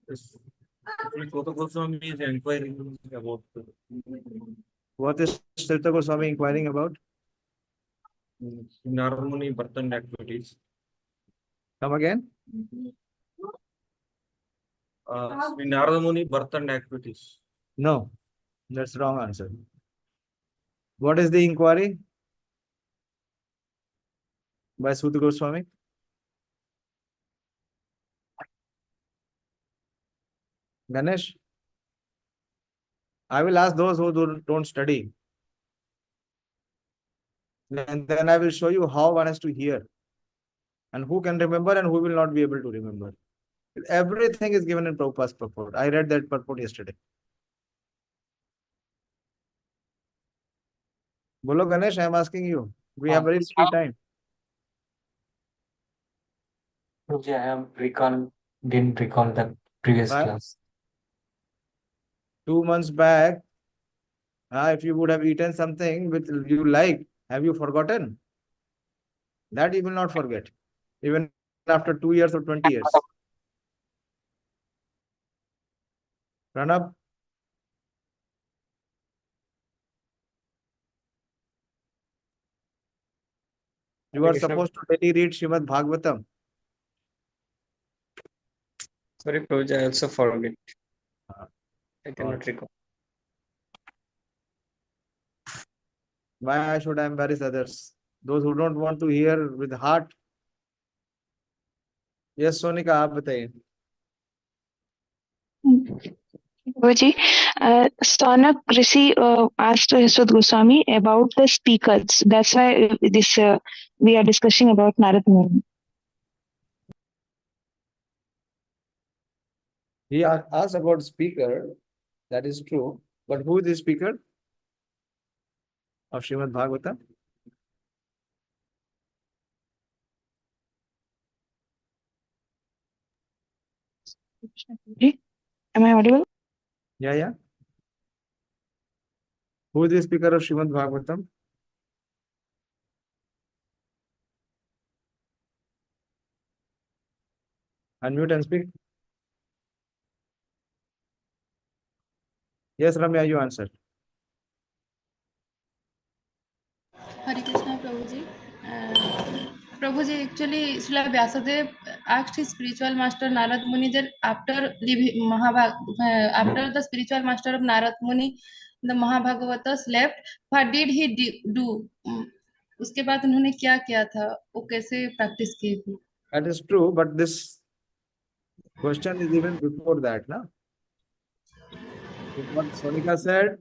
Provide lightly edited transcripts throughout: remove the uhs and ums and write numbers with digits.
Yes. Srila Goswami is inquiring about What is Śrī Goswami inquiring about? Narada Muni birth and activities. Come again? Sri Narada Muni birth and activities. No, that's wrong answer. What is the inquiry by Śrī Goswami? Ganesh? I will ask those who don't study. And then I will show you how one has to hear. And who can remember and who will not be able to remember. Everything is given in Prabhupada's purport. I read that purport yesterday. Bolo Ganesh, I am asking you. We have very little time. Didn't recall the previous Right. class. 2 months back, if you would have eaten something which you like, have you forgotten? That you will not forget, even after 2 years or 20 years. Pranab? You are supposed to daily read Srimad Bhagavatam. Sorry, Prabhuji, I also forget. I cannot recall. Why should I embarrass others? Those who don't want to hear with heart. Yes, Sonika, आप बताइए. Prabhuji, Śrī Kṛṣṇa asked Śrī Goswami about the speakers. That's why this we are discussing about Narada Muni. He asked about speaker. That is true. But who is the speaker of Srimad Bhagavatam? Am I audible? Yeah. Who is the speaker of Srimad Bhagavatam? Unmute and speak. Yes, Ramya, you answer. Hare Krishna, Prabhuji. Prabhuji, actually, Srila Vyasadeva asked his spiritual master Narad Muni that after leaving after the spiritual master of Narad Muni, the Mahabhagavatas left, what did he do? उसके बाद उन्होंने क्या किया था? वो कैसे practice की थी? That is true, but this question is even before that, na? What Sonika said,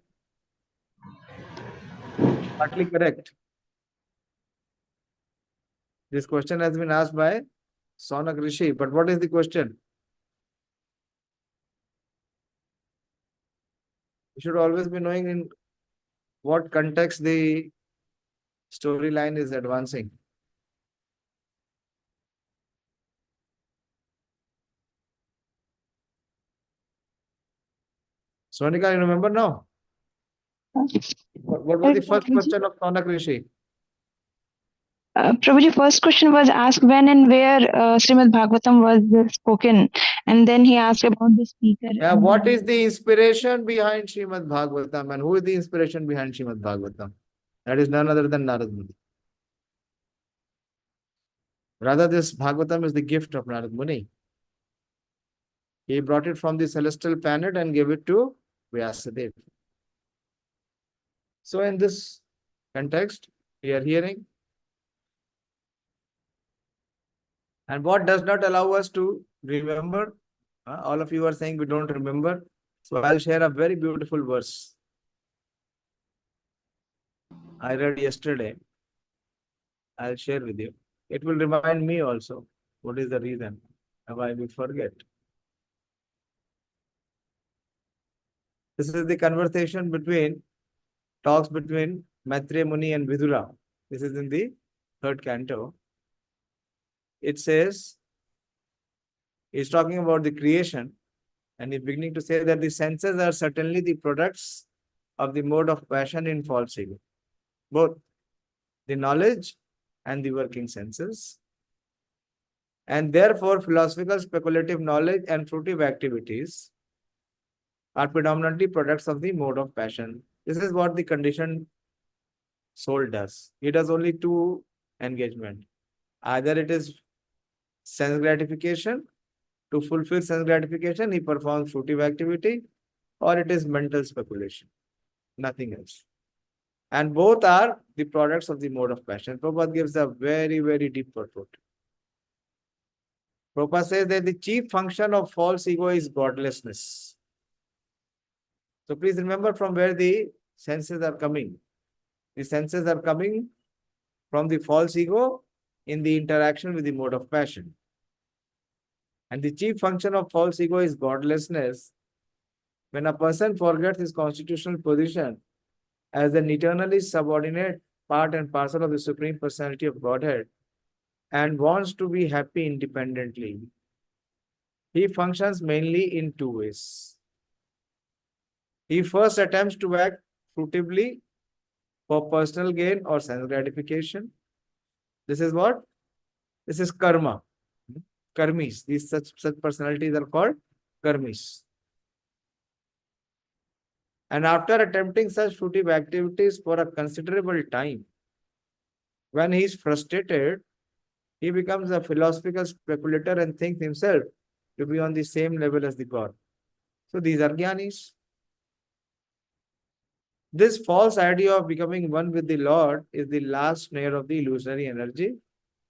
partly correct. This question has been asked by Śrī Kṛṣṇa, but what is the question? You should always be knowing in what context the storyline is advancing. Sonika, you remember now? What was the first question of Śrī Kṛṣṇa? Prabhuji, first question was asked when and where Srimad Bhagavatam was spoken, and then he asked about the speaker. Yeah, what is the inspiration behind Srimad Bhagavatam and who is the inspiration behind Srimad Bhagavatam? That is none other than Narada Muni. Rather, this Bhagavatam is the gift of Narada Muni. He brought it from the celestial planet and gave it to Vyasadeva. So in this context, we are hearing. And what does not allow us to remember? All of you are saying we don't remember. So I'll share a very beautiful verse I read yesterday. I'll share with you. It will remind me also what is the reason why we forget. This is the conversation talks between Maitreya Muni and Vidura. This is in the 3rd canto. It says, he's talking about the creation and he's beginning to say that the senses are certainly the products of the mode of passion in false ego. Both the knowledge and the working senses. And therefore, philosophical speculative knowledge and fruitive activities are predominantly products of the mode of passion. This is what the conditioned soul does. It does only two engagement. Either it is sense gratification. To fulfill sense gratification, he performs fruitive activity, or it is mental speculation. Nothing else. And both are the products of the mode of passion. Prabhupada gives a very, very deep purport. Prabhupada says that the chief function of false ego is godlessness. So please remember from where the senses are coming. The senses are coming from the false ego in the interaction with the mode of passion. And the chief function of false ego is godlessness. When a person forgets his constitutional position as an eternally subordinate part and parcel of the Supreme Personality of Godhead and wants to be happy independently, he functions mainly in two ways. He first attempts to act fruitively for personal gain or sense gratification. This is what? This is karma. Karmis. These such personalities are called karmis. And after attempting such fruitive activities for a considerable time, when he is frustrated, he becomes a philosophical speculator and thinks himself to be on the same level as the God. So these are jnanis. This false idea of becoming one with the Lord is the last snare of the illusionary energy,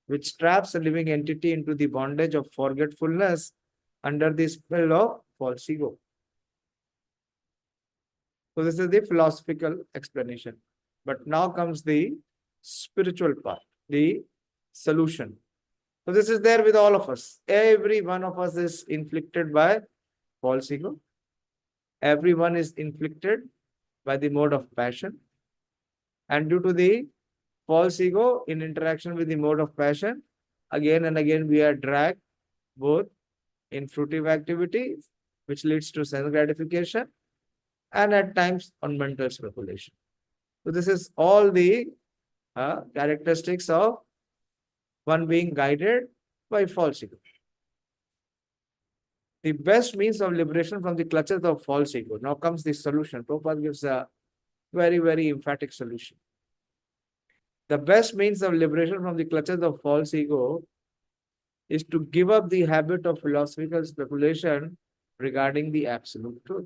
which traps a living entity into the bondage of forgetfulness under the spell of false ego. So this is the philosophical explanation. But now comes the spiritual part, the solution. So this is there with all of us. Every one of us is inflicted by false ego. Everyone is inflicted by the mode of passion. And due to the false ego in interaction with the mode of passion, again and again we are dragged both in fruitive activities, which leads to sense gratification, and at times on mental speculation. So this is all the characteristics of one being guided by false ego. The best means of liberation from the clutches of false ego. Now comes the solution. Prabhupada gives a very, very emphatic solution. The best means of liberation from the clutches of false ego is to give up the habit of philosophical speculation regarding the absolute truth.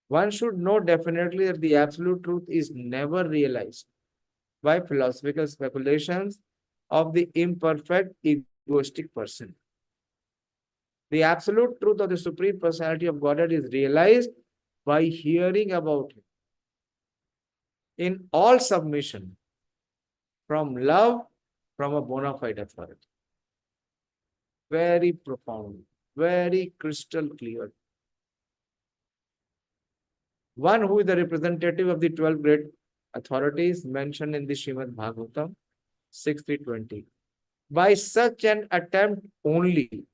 One should know definitely that the absolute truth is never realized by philosophical speculations of the imperfect egoistic person. The absolute truth of the Supreme Personality of Godhead is realized by hearing about Him in all submission, from love, from a bona fide authority. Very profound, very crystal clear. One who is the representative of the 12 great authorities mentioned in the Srimad Bhagavatam 6.3.20. By such an attempt only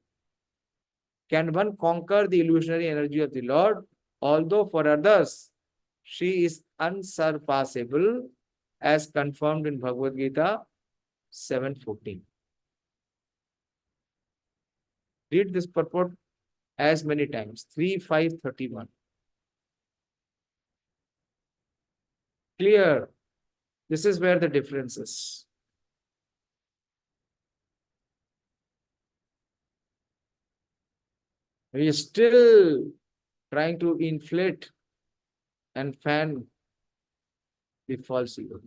can one conquer the illusionary energy of the Lord, although for others she is unsurpassable, as confirmed in Bhagavad Gita 7.14. Read this purport as many times. 3.5.31. Clear. This is where the difference is. We are still trying to inflate and fan the false ego.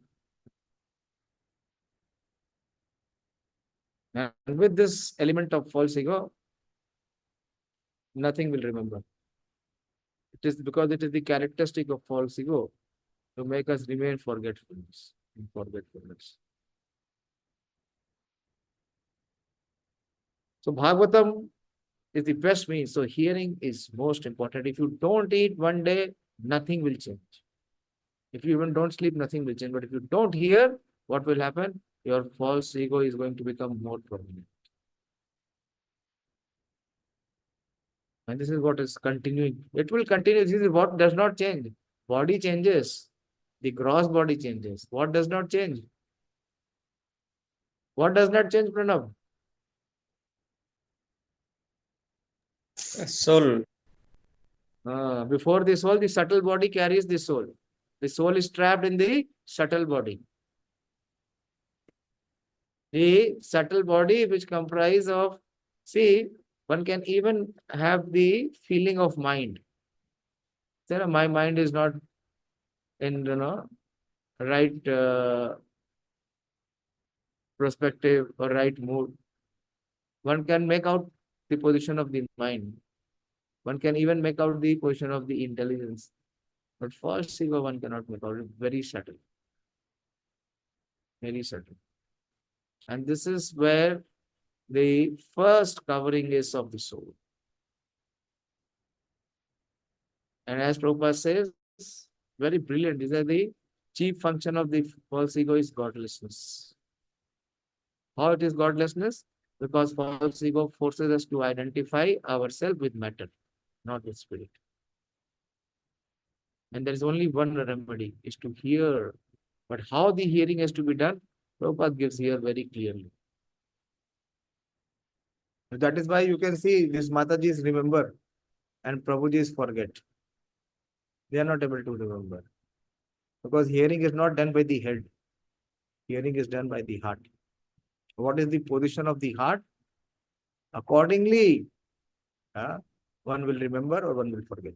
And with this element of false ego, nothing will remember. It is because it is the characteristic of false ego to make us remain forgetfulness. So Bhagavatam is the best means. So hearing is most important. If you don't eat one day, nothing will change. If you even don't sleep, nothing will change. But if you don't hear, what will happen? Your false ego is going to become more prominent. And this is what is continuing. It will continue. This is what does not change. Body changes. The gross body changes. What does not change? What does not change, Pranav? Soul. Before the soul, the subtle body carries the soul. The soul is trapped in the subtle body. The subtle body, which comprise of, see, one can even have the feeling of mind. So, my mind is not in, right perspective or right mood. One can make out the position of the mind. One can even make out the position of the intelligence. But false ego, one cannot make out. It's very subtle. Very subtle. And this is where the first covering is of the soul. And as Prabhupada says, very brilliant, is that the chief function of the false ego is godlessness. How it is godlessness? Because false ego forces us to identify ourselves with matter, not with spirit. And there is only one remedy, is to hear. But how the hearing has to be done, Prabhupada gives here very clearly. That is why you can see these Matajis remember and Prabhujis forget. They are not able to remember. Because hearing is not done by the head. Hearing is done by the heart. What is the position of the heart? Accordingly, one will remember or one will forget.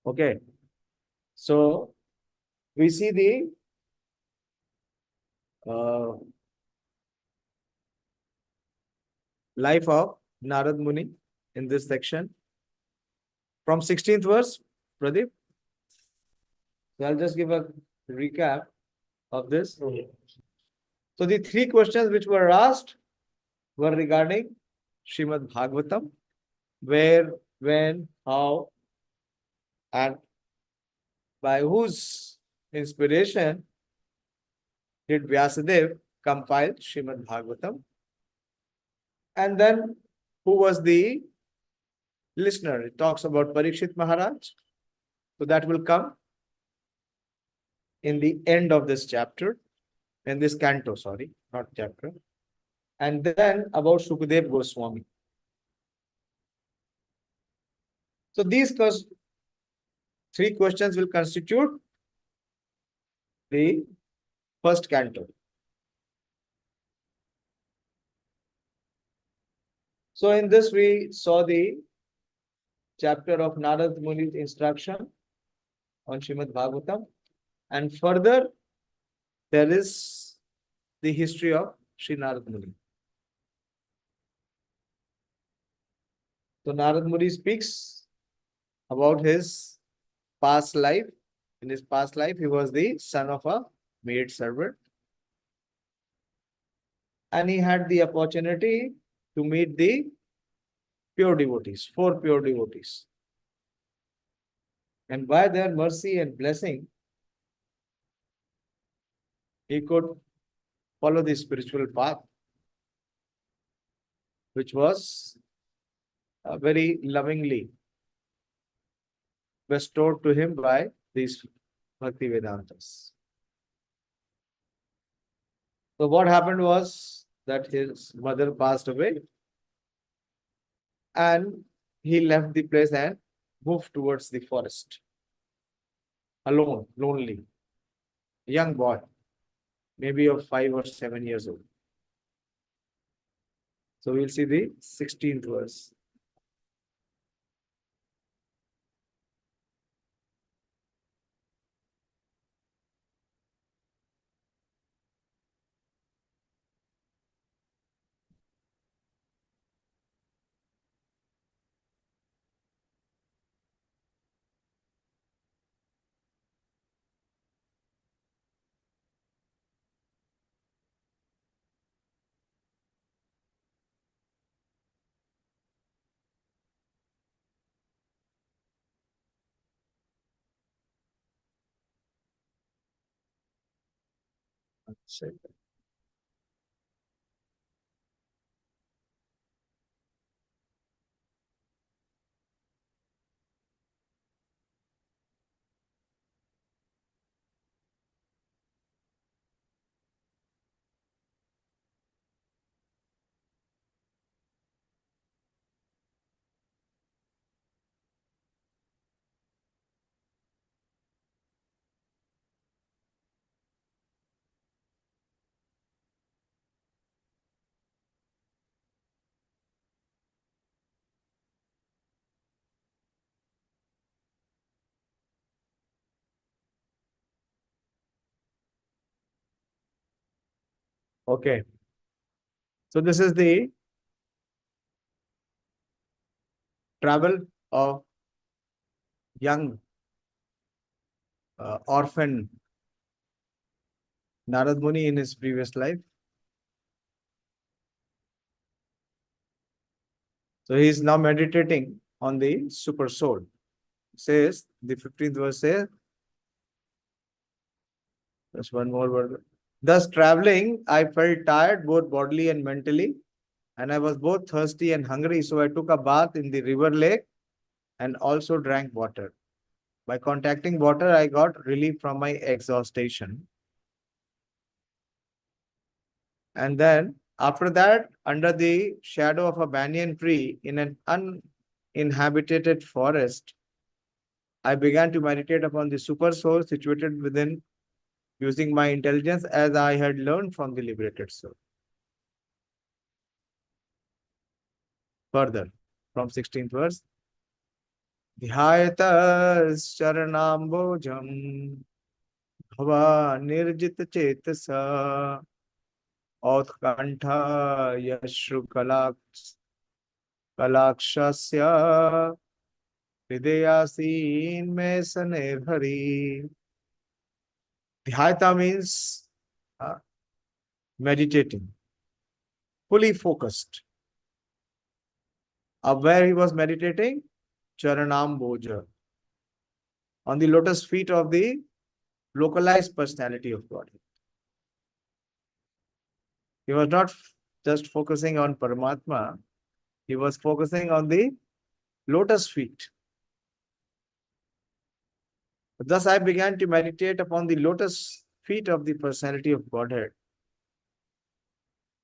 Okay. So, we see the life of Narad Muni in this section. From 16th verse, Pradeep. So I'll just give a recap of this. So the three questions which were asked were regarding Srimad Bhagavatam, where, when, how, and by whose inspiration did Vyasadeva compile Srimad Bhagavatam, and then who was the listener. It talks about Parikshit Maharaj. So that will come in the end of this chapter, in this canto, sorry, not chapter. And then about Shukadeva Goswami. So these three questions will constitute the first canto. So in this we saw the chapter of Narad Muni's instruction on Srimad Bhagavatam, and further there is the history of Sri Narad Muni. So Narad Muni speaks about his past life. In his past life, he was the son of a maid servant, and he had the opportunity to meet the pure devotees, 4 pure devotees. And by their mercy and blessing, he could follow the spiritual path, which was very lovingly bestowed to him by these Bhakti Vedantas. So what happened was that his mother passed away, and he left the place and moved towards the forest. Alone, lonely. Young boy, maybe of 5 or 7 years old. So we'll see the 16th verse. Okay. So this is the travel of young orphan Narad Muni in his previous life. So he is now meditating on the super soul. It says, the 15th verse says, just one more word. Thus traveling, I felt tired both bodily and mentally, and I was both thirsty and hungry. So I took a bath in the river lake and also drank water. By contacting water, I got relief from my exhaustion. And then after that, under the shadow of a banyan tree in an uninhabited forest, I began to meditate upon the super soul situated within, using my intelligence as I had learned from the liberated soul. Further, from 16th verse, dhyāyataś caraṇāmbhojaṁ bhāva-nirjita-cetasā autkaṇṭhyāśru-kalākṣasya hṛdy āsīn mein śanair hṛdy. Dhyāyata means meditating, fully focused. Where he was meditating? caraṇāmbhojaṁ, on the lotus feet of the localized personality of Godhead. He was not just focusing on Paramatma, he was focusing on the lotus feet. Thus I began to meditate upon the lotus feet of the personality of Godhead,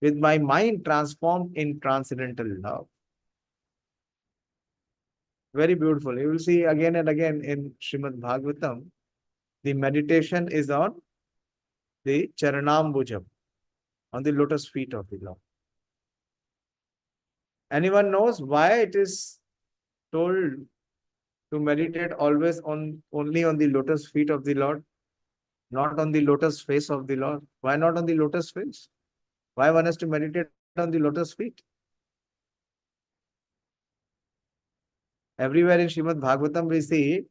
with my mind transformed in transcendental love. Very beautiful. You will see again and again in Srimad Bhagavatam, the meditation is on the caraṇāmbhojaṁ, on the lotus feet of the Lord. Anyone knows why it is told to meditate always only on the lotus feet of the Lord, not on the lotus face of the Lord? Why not on the lotus face? Why one has to meditate on the lotus feet? Everywhere in Srimad Bhagavatam we see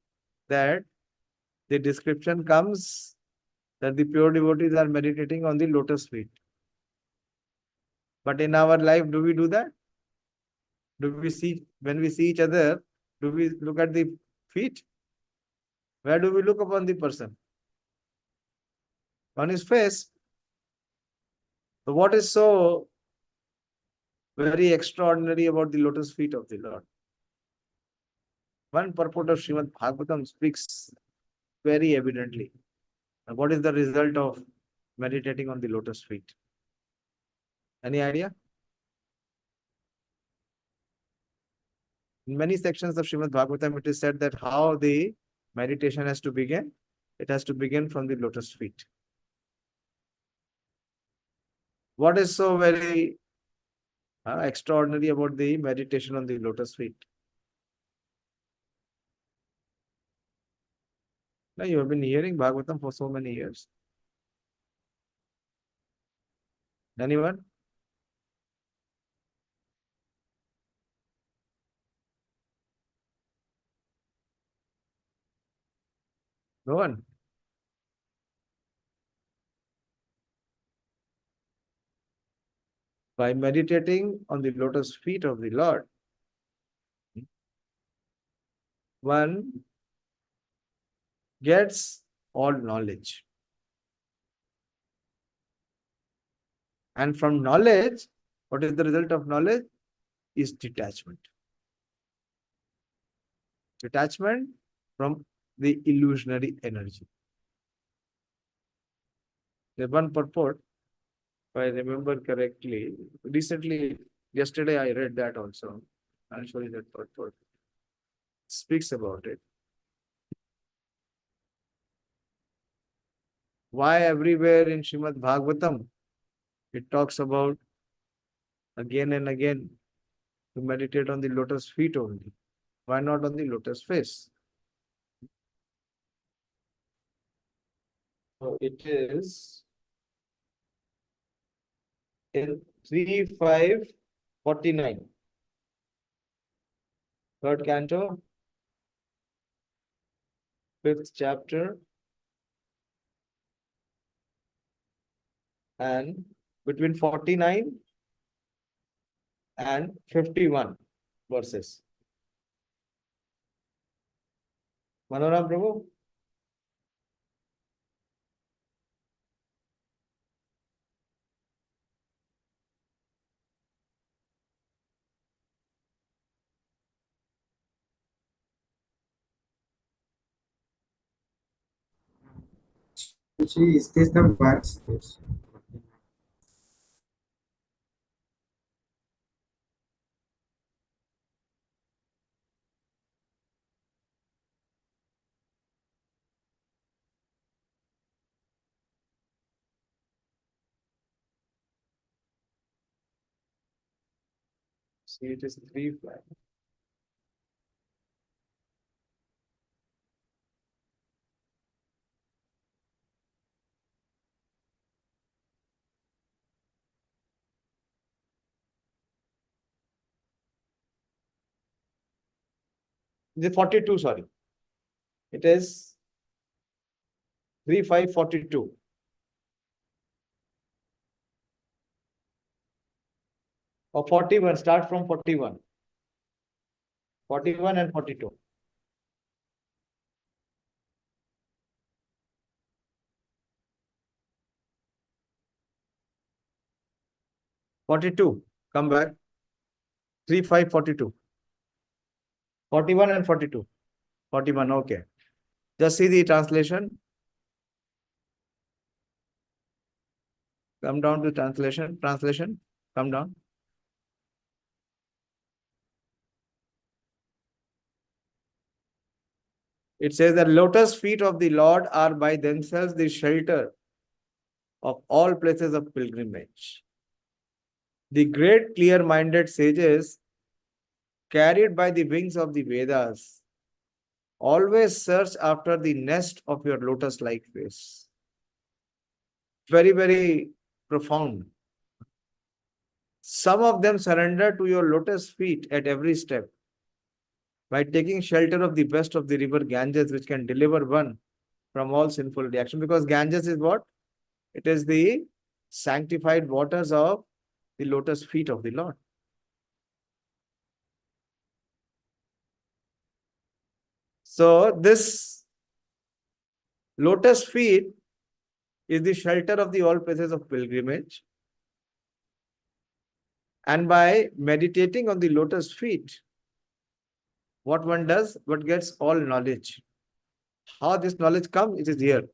that the description comes that the pure devotees are meditating on the lotus feet. But in our life, do we do that? Do we see, when we see each other, do we look at the feet? Where do we look upon the person? On his face. So what is so very extraordinary about the lotus feet of the Lord? One purport of Srimad Bhagavatam speaks very evidently. And what is the result of meditating on the lotus feet? Any idea? In many sections of Srimad Bhagavatam, it is said that how the meditation has to begin. It has to begin from the lotus feet. What is so very extraordinary about the meditation on the lotus feet? Now, you have been hearing Bhagavatam for so many years. Anyone? No one? By meditating on the lotus feet of the Lord, one gets all knowledge. And from knowledge, what is the result of knowledge? Is detachment. Detachment from the illusionary energy. The one purport, if I remember correctly, recently, yesterday I read that also. I'll show you that purport. It speaks about it. Why everywhere in Srimad Bhagavatam, it talks about again and again to meditate on the lotus feet only. Why not on the lotus face? So it is in 3:5:49. Third canto, 5th chapter, and between 49 and 51 verses. Manoram Prabhu? Is this the words? See, it is 3:5. The 42, sorry. It is 3:5:42. Or 41, start from 41. 41 and 42. Come back. 3:5:42. 41 and 42. 41, okay. Just see the translation. Come down to translation. Translation. Come down. It says that lotus feet of the Lord are by themselves the shelter of all places of pilgrimage. The great clear-minded sages, carried by the wings of the Vedas, always search after the nest of your lotus-like face. Very, very profound. Some of them surrender to your lotus feet at every step by taking shelter of the best of the river Ganges, which can deliver one from all sinful reaction. Because Ganges is what? It is the sanctified waters of the lotus feet of the Lord. So this lotus feet is the shelter of the all places of pilgrimage. And by meditating on the lotus feet, what one does, what gets all knowledge. How this knowledge comes, it is here.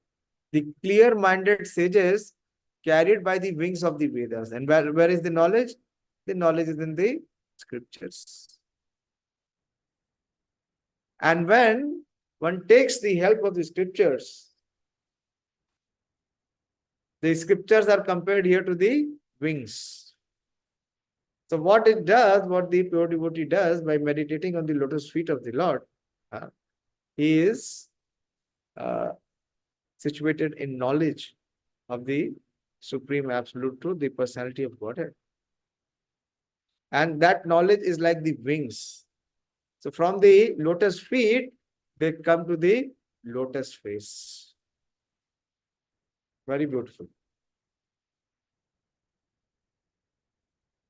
The clear-minded sages carried by the wings of the Vedas. And where is the knowledge? The knowledge is in the scriptures. And when one takes the help of the scriptures are compared here to the wings. So what it does, what the pure devotee does by meditating on the lotus feet of the Lord, he is situated in knowledge of the Supreme Absolute Truth, the Personality of Godhead. And that knowledge is like the wings. So from the lotus feet, they come to the lotus face. Very beautiful.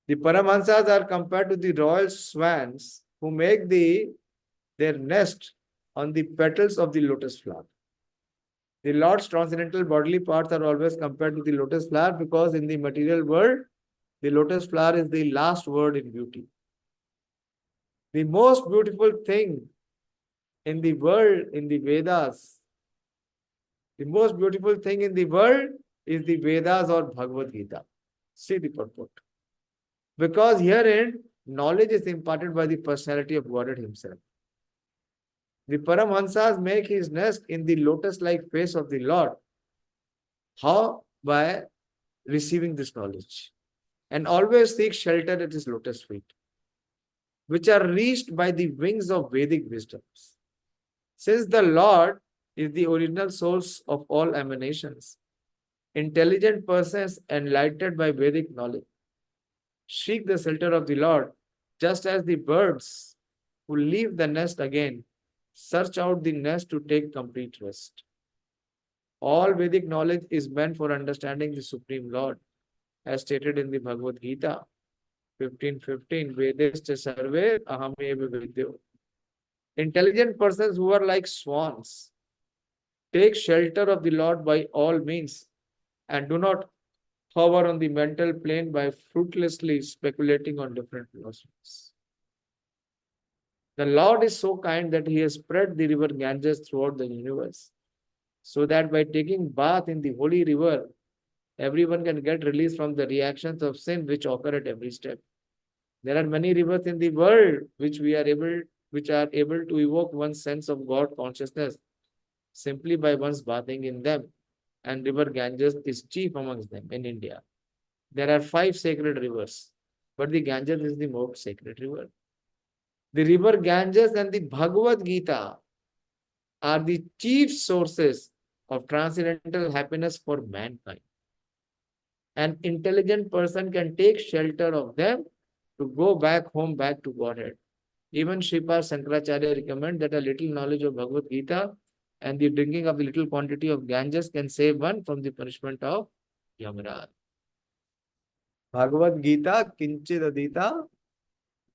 The Paramahansas are compared to the royal swans who make their nest on the petals of the lotus flower. The Lord's transcendental bodily parts are always compared to the lotus flower because in the material world, the lotus flower is the last word in beauty. The most beautiful thing in the world, in the Vedas, the most beautiful thing in the world is the Vedas or Bhagavad Gita. See the purport. Because herein, knowledge is imparted by the Personality of Godhead himself. The Paramahansas make his nest in the lotus-like face of the Lord. How? By receiving this knowledge. And always seek shelter at his lotus feet, which are reached by the wings of Vedic wisdoms. Since the Lord is the original source of all emanations, intelligent persons enlightened by Vedic knowledge seek the shelter of the Lord, just as the birds who leave the nest again search out the nest to take complete rest. All Vedic knowledge is meant for understanding the Supreme Lord, as stated in the Bhagavad Gita 15:15. Vedescha sarve ahameva vidyo. Intelligent persons who are like swans take shelter of the Lord by all means and do not hover on the mental plane by fruitlessly speculating on different philosophies. The Lord is so kind that he has spread the river Ganges throughout the universe, so that by taking bath in the holy river, everyone can get released from the reactions of sin which occur at every step. There are many rivers in the world which are able to evoke one's sense of God consciousness simply by one's bathing in them, and river Ganges is chief amongst them in India. There are 5 sacred rivers, but the Ganges is the most sacred river. The river Ganges and the Bhagavad Gita are the chief sources of transcendental happiness for mankind. An intelligent person can take shelter of them to go back home, back to Godhead. Even Sripad Shankaracharya recommend that a little knowledge of Bhagavad Gita and the drinking of the little quantity of Ganges can save one from the punishment of Yamaraj. Bhagavad Gita kinchid adita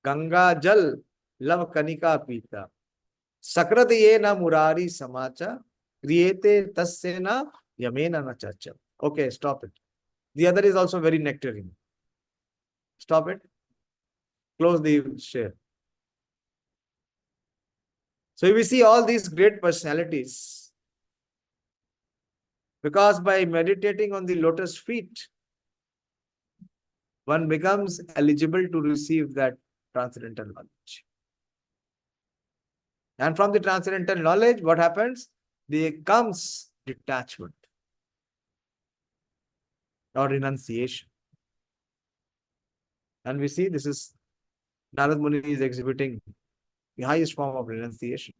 Ganga jal lav kanika pita sakrat yena murari samacha kriyete tasyena yamena na chacha. Okay, stop it. The other is also very nectarine. Stop it. Close the share. So we see all these great personalities, because by meditating on the lotus feet, one becomes eligible to receive that transcendental knowledge. And from the transcendental knowledge, what happens? There comes detachment or renunciation. And we see this is Narad Muni is exhibiting the highest form of renunciation.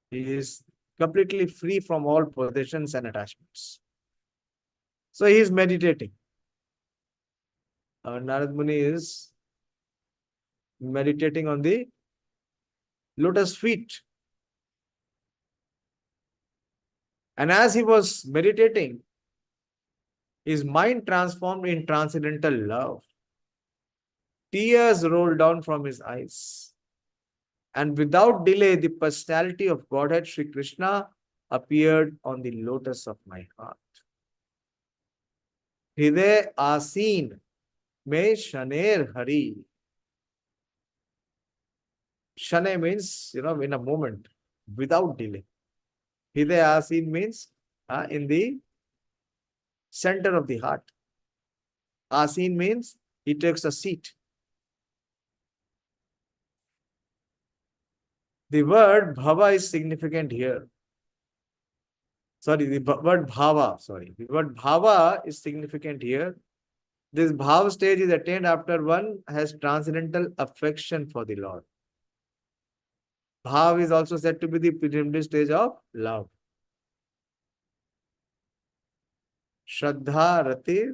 He is completely free from all possessions and attachments. So he is meditating. Narad Muni is meditating on the lotus feet. And as he was meditating, his mind transformed in transcendental love. Tears rolled down from his eyes. And without delay, the personality of Godhead, Śrī Kṛṣṇa, appeared on the lotus of my heart. hṛdy āsīn mein śanair hṛdy. Śanair means, in a moment, without delay. hṛdy āsīn means in the center of the heart. Āsīn means he takes a seat. The word bhava is significant here. The word bhava is significant here. This bhava stage is attained after one has transcendental affection for the Lord. Bhava is also said to be the preliminary stage of love. Śraddhā, rati.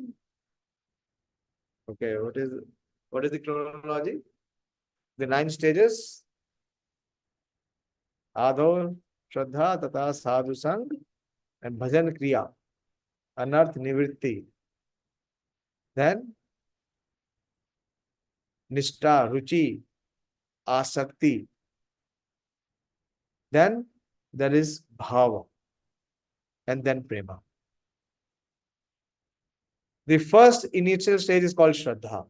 Okay, what is the chronology? The 9 stages. Adho, Śraddhā, tata sadhu sang, and bhajan kriya, anarth nivritti. Then nishtha, ruchi, asakti. Then there is bhava, and then prema. The first initial stage is called śraddhā.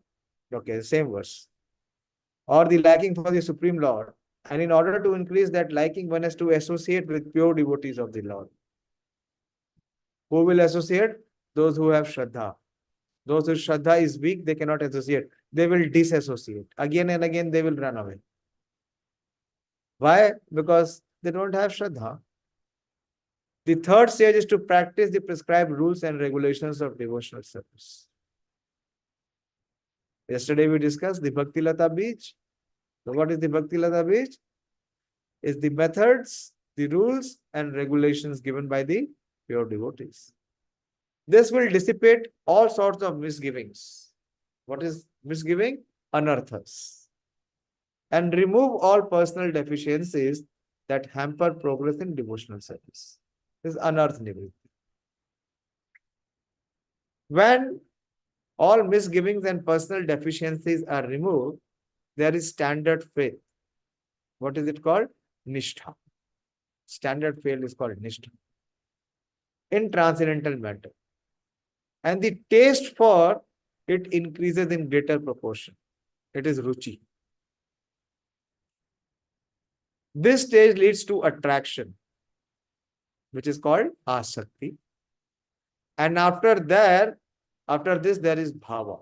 Okay, same verse. Or the liking for the Supreme Lord. And in order to increase that liking, one has to associate with pure devotees of the Lord. Who will associate? Those who have śraddhā. Those whose śraddhā is weak, they cannot associate. They will disassociate. Again and again, they will run away. Why? Because they don't have śraddhā. The third stage is to practice the prescribed rules and regulations of devotional service. Yesterday we discussed the Bhakti Lata Beach. So what is the Bhakti Lata Beach? It's the methods, the rules and regulations given by the pure devotees. This will dissipate all sorts of misgivings. What is misgiving? Anarthas. And remove all personal deficiencies that hamper progress in devotional service. This is anarth nivritti. When all misgivings and personal deficiencies are removed, there is standard faith. What is it called? Nishtha. Standard faith is called Nishtha in transcendental matter. And the taste for it increases in greater proportion. It is ruchi. This stage leads to attraction, which is called asakti. And after this, there is bhava.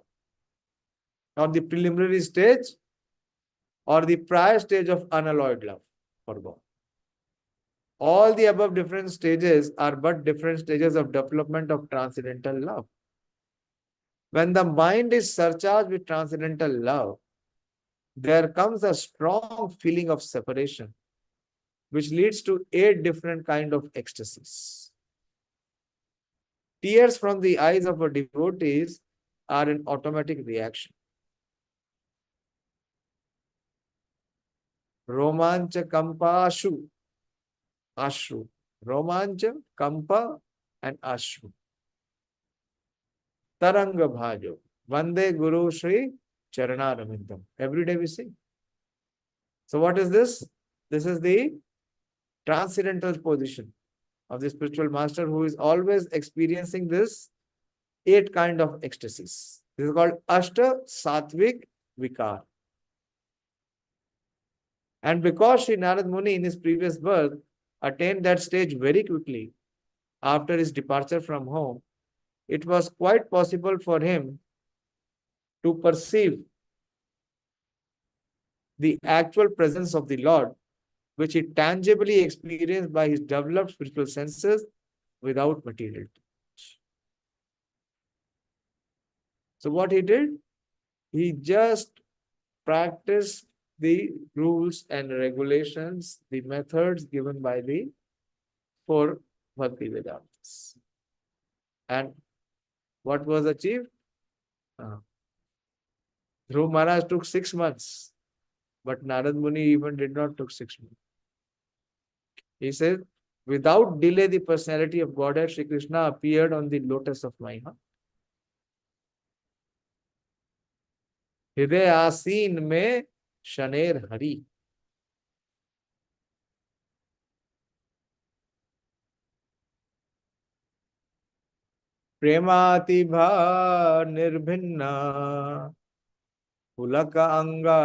Or the preliminary stage or the prior stage of unalloyed love for God. All the above different stages are but different stages of development of transcendental love. When the mind is surcharged with transcendental love, there comes a strong feeling of separation, which leads to 8 different kinds of ecstasies. Tears from the eyes of a devotees are an automatic reaction. Romancha kampa ashru. Romancha, kampa and ashru. Taranga-bhajo. Vande Guru Śrī Kṛṣṇa. Every day we sing. So what is this? This is the transcendental position of the spiritual master who is always experiencing this 8 kind of ecstasies. This is called Ashta Satvik Vikar. And because Sri Narad Muni in his previous birth attained that stage very quickly after his departure from home, it was quite possible for him to perceive the actual presence of the Lord, which he tangibly experienced by his developed spiritual senses without material touch. So what he did? He just practiced the rules and regulations, the methods given by the 4 Bhakti Vedantas. And what was achieved? Dhruv Maharaj took 6 months, but Narad Muni even did not took 6 months. He said, without delay, the personality of Godhead, Śrī Kṛṣṇa, appeared on the lotus of my heart. hṛdy āsīn mein śanair hariḥ. Premati bhāva-nirjita-cetasā pulaka anga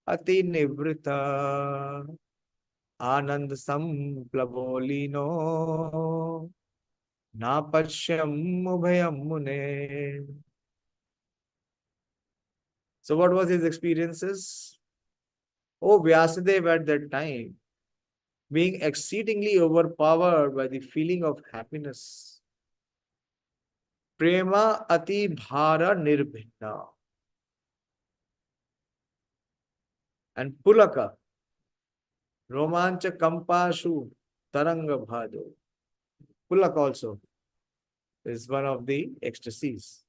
ati nivrita anand samplavolino na pashyam ubhayam mune. So what was his experiences? Oh, Vyasadeva at that time, being exceedingly overpowered by the feeling of happiness. Prema ati bhara nirbhinna. And Pulaka, Romancha kampashu taranga bhajo. Pulaka also is one of the ecstasies.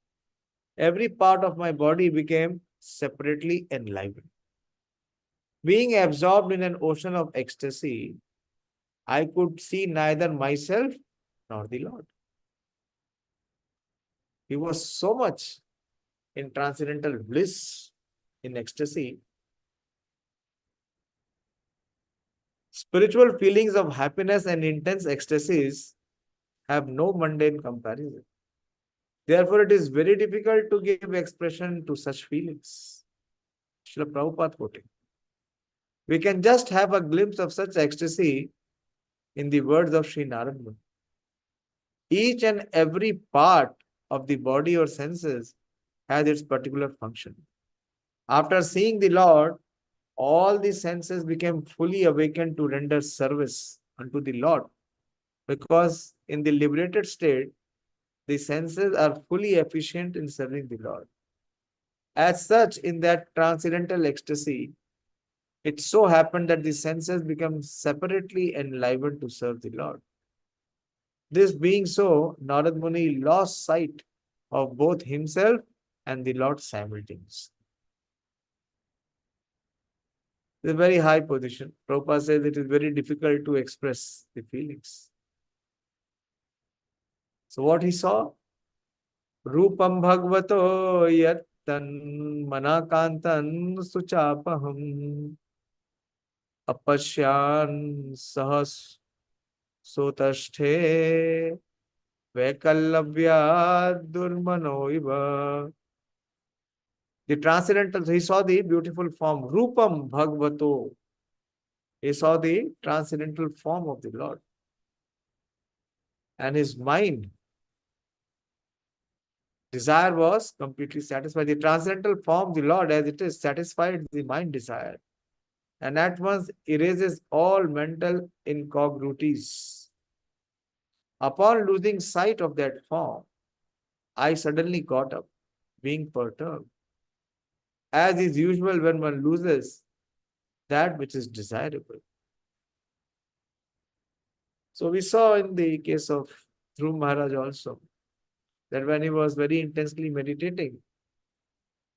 Every part of my body became separately enlivened. Being absorbed in an ocean of ecstasy, I could see neither myself nor the Lord. He was so much in transcendental bliss, in ecstasy. Spiritual feelings of happiness and intense ecstasies have no mundane comparison. Therefore, it is very difficult to give expression to such feelings. Srila Prabhupada quoting. We can just have a glimpse of such ecstasy in the words of Sri Narad Muni. Each and every part of the body or senses has its particular function. After seeing the Lord, all the senses became fully awakened to render service unto the Lord, because in the liberated state, the senses are fully efficient in serving the Lord. As such, in that transcendental ecstasy, it so happened that the senses become separately enlivened to serve the Lord. This being so, Narad Muni lost sight of both himself and the Lord simultaneously. It's a very high position. Prabhupada says it is very difficult to express the feelings. So what he saw? Rupam bhagavato yattan manakantan suchapaham apashyan sahas sotashthe vaikallavya durmanoiva. The transcendental, he saw the beautiful form, Rupam Bhagavato. He saw the transcendental form of the Lord. And his mind, desire was completely satisfied. The transcendental form, the Lord as it is, satisfied the mind desire. And at once erases all mental incongruities. Upon losing sight of that form, I suddenly got up, being perturbed. As is usual when one loses that which is desirable. So we saw in the case of Dhruv Maharaj also, that when he was very intensely meditating,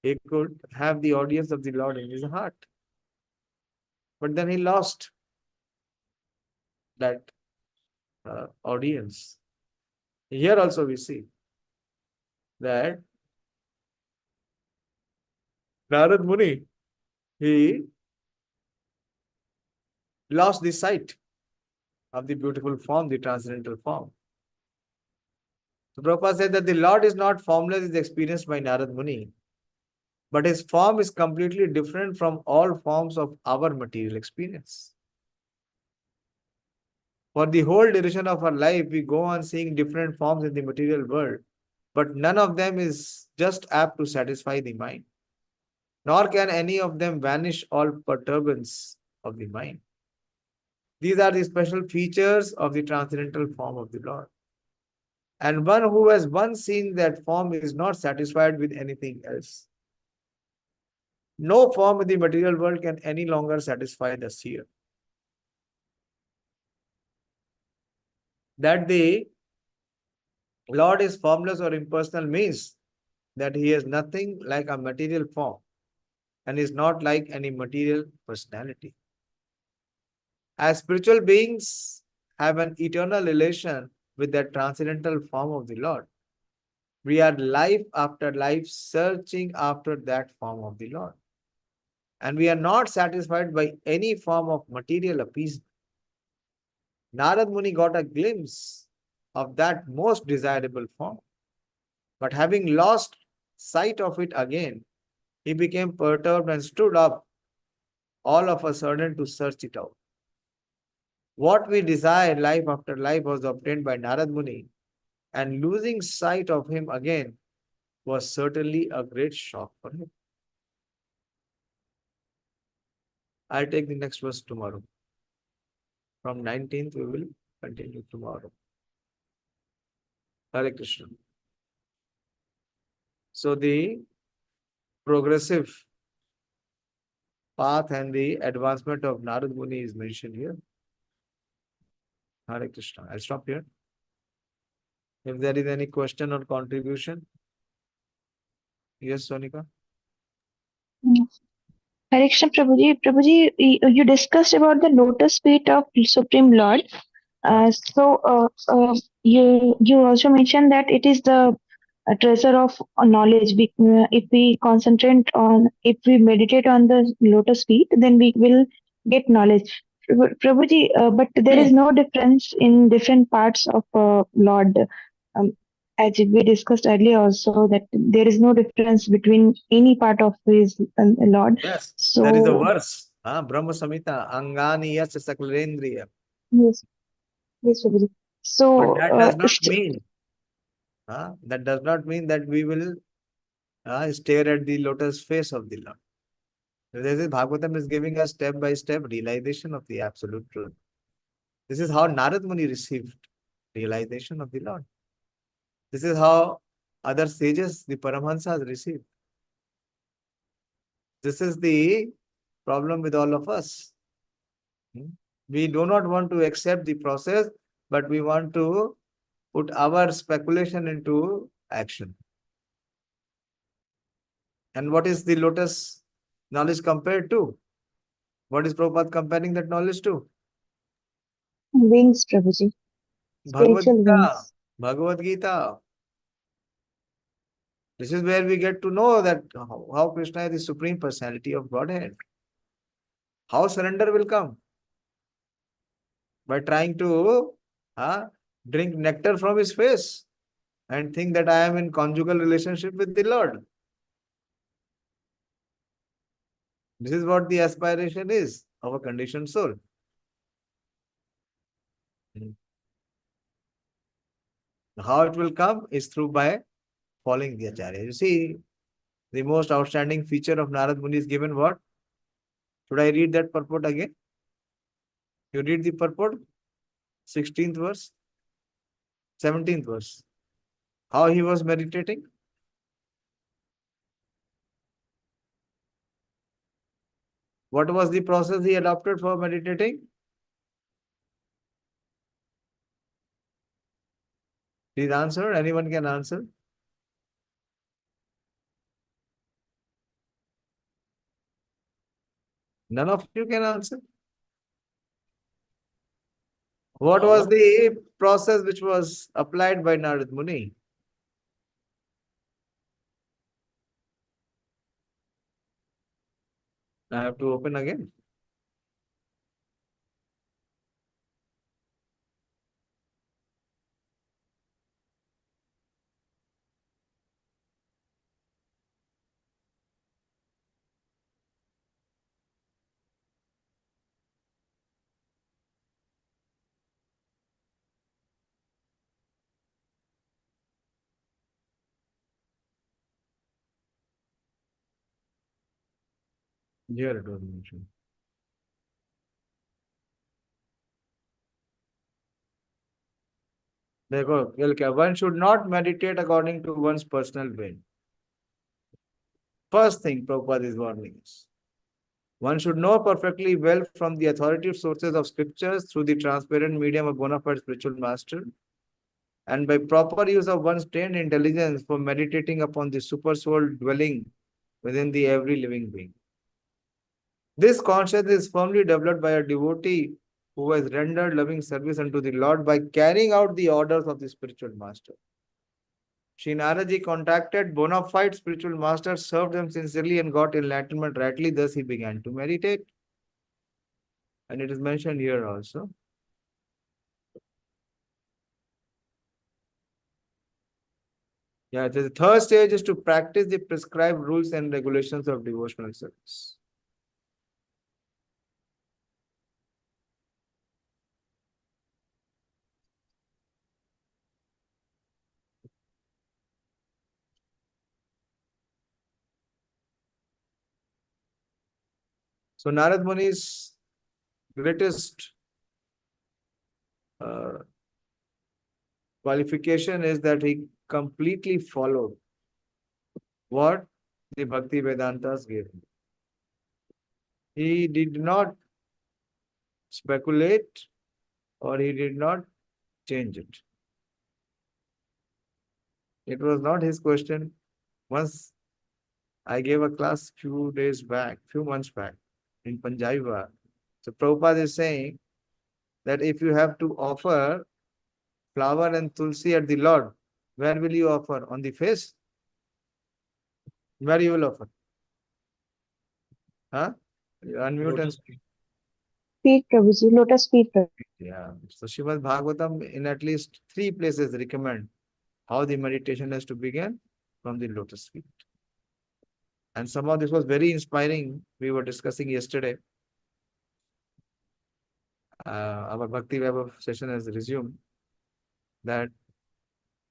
he could have the audience of the Lord in his heart. But then he lost that audience. Here also we see that Narad Muni, he lost the sight of the beautiful form, the transcendental form. So Prabhupada said that the Lord is not formless, is experienced by Narad Muni, but his form is completely different from all forms of our material experience. For the whole duration of our life, we go on seeing different forms in the material world, but none of them is just apt to satisfy the mind, nor can any of them vanish all perturbance of the mind. These are the special features of the transcendental form of the Lord. And one who has once seen that form is not satisfied with anything else. No form in the material world can any longer satisfy the seer. That the Lord is formless or impersonal means that he has nothing like a material form and is not like any material personality. As spiritual beings have an eternal relation with that transcendental form of the Lord, we are life after life searching after that form of the Lord. And we are not satisfied by any form of material appeasement. Narad Muni got a glimpse of that most desirable form. But having lost sight of it again, he became perturbed and stood up all of a sudden to search it out. What we desired life after life was obtained by Narad Muni, and losing sight of him again was certainly a great shock for him. I'll take the next verse tomorrow. From 19th, we will continue tomorrow. Hare Krishna. So the progressive path and the advancement of Narad Muni is mentioned here. Hare Krishna. I'll stop here. If there is any question or contribution. Yes, Sonika. Hare Krishna Prabhuji. Prabhuji, you discussed about the lotus feet of Supreme Lord. You also mentioned that it is the treasure of knowledge. If we concentrate on, if we meditate on the lotus feet, then we will get knowledge. Prabhuji, but there is no difference in different parts of Lord. As we discussed earlier also, that there is no difference between any part of his Lord. Yes, So there is a verse. Brahma Samhita, Angani Yasya Sakalendriya. yes, yes, Prabhuji. So But that does not mean that we will stare at the lotus face of the Lord. This Bhagavatam is giving us step-by-step realization of the absolute truth. This is how Narad Muni received realization of the Lord. This is how other sages, the Paramahansas, received. This is the problem with all of us. We do not want to accept the process, but we want to put our speculation into action. And what is the lotus knowledge compared to? What is Prabhupada comparing that knowledge to? Wings, Prabhuji. Bhagavad Spiritual Gita. wings. Bhagavad Gita. This is where we get to know that how Krishna is the supreme personality of Godhead. How surrender will come? By trying to drink nectar from his face and think that I am in conjugal relationship with the Lord. This is what the aspiration is of a conditioned soul. How it will come is through by following the Acharya. You see, the most outstanding feature of Narad Muni is given what? Should I read that purport again? You read the purport, 16th verse, 17th verse. How he was meditating? What was the process he adopted for meditating? Please answer. Anyone can answer. None of you can answer. What was the process which was applied by Narad Muni? I have to open again. Here it was mentioned. One should not meditate according to one's personal will. First thing Prabhupada is warning us. One should know perfectly well from the authoritative sources of scriptures through the transparent medium of bona fide spiritual master, and by proper use of one's trained intelligence for meditating upon the super soul dwelling within the every living being. This consciousness is firmly developed by a devotee who has rendered loving service unto the Lord by carrying out the orders of the spiritual master. Śrī Naraji contacted bona fide spiritual master, served them sincerely and got enlightenment rightly. Thus he began to meditate. And it is mentioned here also. Yeah, the third stage is to practice the prescribed rules and regulations of devotional service. So Narad Muni's greatest qualification is that he completely followed what the Bhakti Vedantas gave him. He did not speculate or he did not change it. It was not his question. Once I gave a class few months back in Punjabi. So Prabhupada is saying that if you have to offer flower and tulsi at the Lord, where will you offer? On the face? Where you will offer? Huh? You unmute and speak. Feet, Prabhuji. Lotus feet, Prabhuji. Yeah. So Srimad Bhagavatam in at least 3 places recommend how the meditation has to begin from the lotus feet. And somehow this was very inspiring. We were discussing yesterday. Our Bhakti Vaibhav session has resumed. That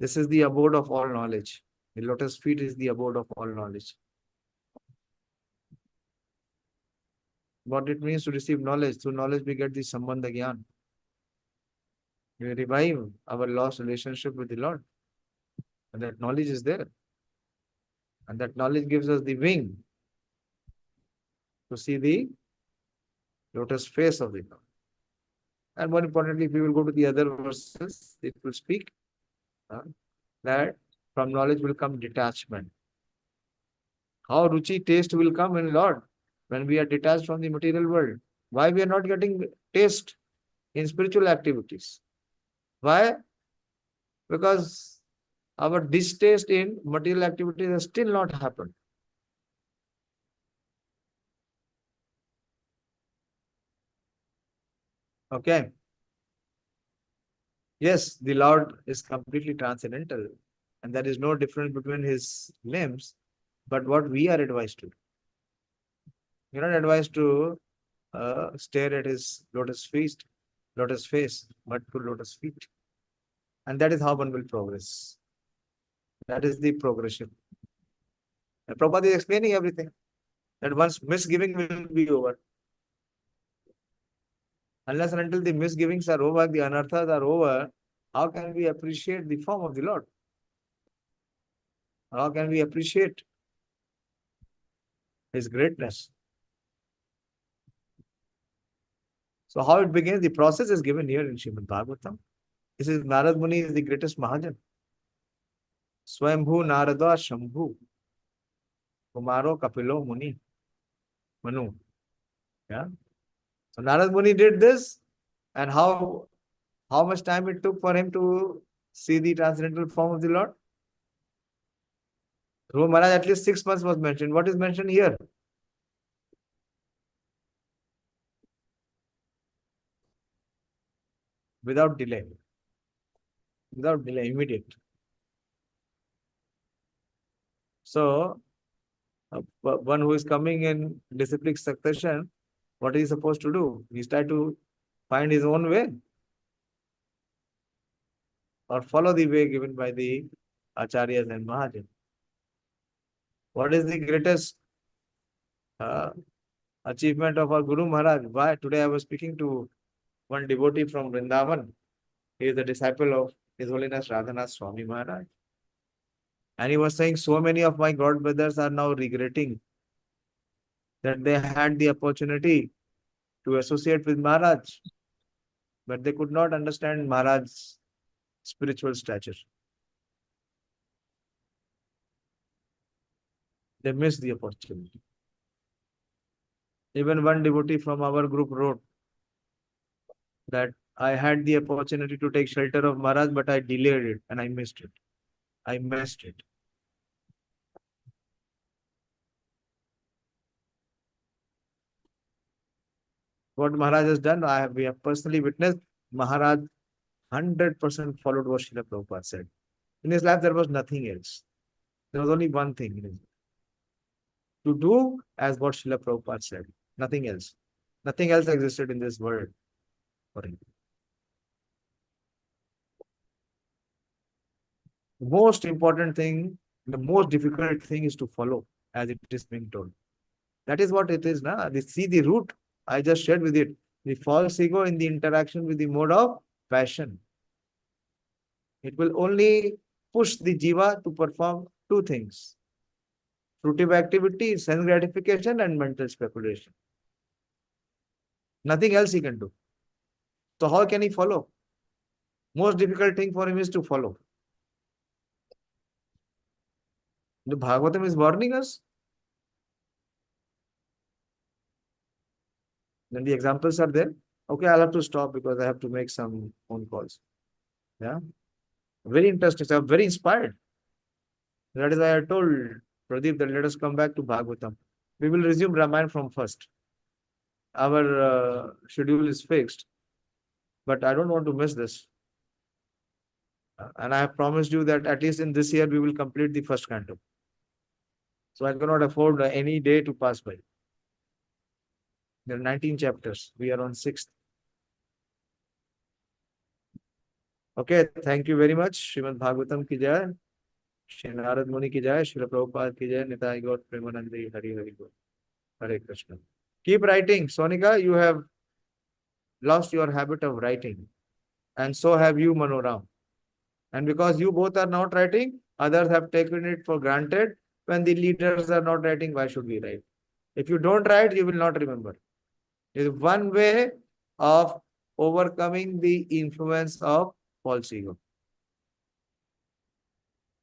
this is the abode of all knowledge. The lotus feet is the abode of all knowledge. What it means to receive knowledge. Through knowledge we get the sambandha gyan. We revive our lost relationship with the Lord. And that knowledge is there. And that knowledge gives us the wing to see the lotus face of the Lord. And more importantly, if we will go to the other verses, it will speak that from knowledge will come detachment. How ruchi taste will come in Lord when we are detached from the material world. Why we are not getting taste in spiritual activities? Why? Because our distaste in material activities has still not happened. Okay. Yes, the Lord is completely transcendental, and there is no difference between his limbs, but what we are advised to. We're not advised to stare at his lotus face, but to lotus feet. And that is how one will progress. That is the progression. And Prabhupada is explaining everything. That once misgiving will be over. Unless and until the misgivings are over, the anarthas are over, how can we appreciate the form of the Lord? How can we appreciate his greatness? So how it begins, the process is given here in Srimad Bhagavatam. This is Narad Muni is the greatest Mahajan. Swayambhu Narada Shambhu Kumaro Kapilo Muni Manu. Yeah. So Narad Muni did this, and how much time it took for him to see the transcendental form of the Lord? Dhruva Maharaj, at least 6 months was mentioned. What is mentioned here? Without delay. Without delay, immediate. So, one who is coming in disciplic succession, what is he supposed to do? He's trying to find his own way or follow the way given by the Acharyas and Mahajan. What is the greatest achievement of our Guru Maharaj? Why? Today I was speaking to one devotee from Vrindavan. He is a disciple of His Holiness Radhanath Swami Maharaj. And he was saying, so many of my God brothers are now regretting that they had the opportunity to associate with Maharaj, but they could not understand Maharaj's spiritual stature. They missed the opportunity. Even one devotee from our group wrote that I had the opportunity to take shelter of Maharaj, but I delayed it and I missed it. I missed it. What Maharaj has done, we have personally witnessed. Maharaj 100% followed what Srila Prabhupada said. In his life, there was nothing else. There was only one thing in his life. To do as what Srila Prabhupada said. Nothing else. Nothing else existed in this world for him. The most important thing, the most difficult thing is to follow, as it is being told. That is what it is now. See the root I just shared with it. The false ego in the interaction with the mode of passion. It will only push the jiva to perform two things. Fruitive activity, sense gratification, and mental speculation. Nothing else he can do. So how can he follow? Most difficult thing for him is to follow. The Bhagavatam is warning us. Then the examples are there. Okay, I'll have to stop because I have to make some phone calls. Yeah. Very interesting. So I'm very inspired. That is why I told Pradeep that let us come back to Bhagavatam. We will resume Ramayana from first. Our schedule is fixed. But I don't want to miss this. And I have promised you that at least in this year, we will complete the first canto. So I cannot afford any day to pass by. There are 19 chapters. We are on 6th. Okay, thank you very much. Srimad Bhagavatam ki jai. Shri Narad Muni ki jai. Srila Prabhupada ki jai. Nitai Gaur Premanandi Hari Hari Gaur. Hare Krishna. Keep writing. Sonika, you have lost your habit of writing. And so have you, Manoram. And because you both are not writing, others have taken it for granted. When the leaders are not writing, why should we write? If you don't write, you will not remember. It is one way of overcoming the influence of false ego.